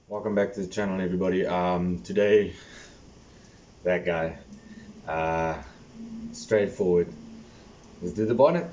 Welcome back to the channel, everybody. Today, that guy, uh, straightforward. Let's do the bonnet.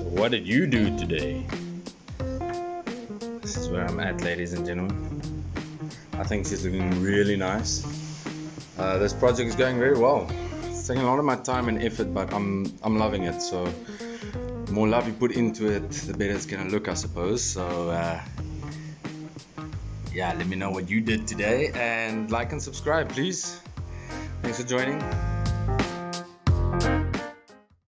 So what did you do today? This is where I'm at, ladies and gentlemen. I think she's looking really nice. This project is going very well. It's taking a lot of my time and effort, but I'm loving it. So the more love you put into it, the better it's gonna look, I suppose. So yeah, let me know what you did today and like and subscribe, please. Thanks for joining.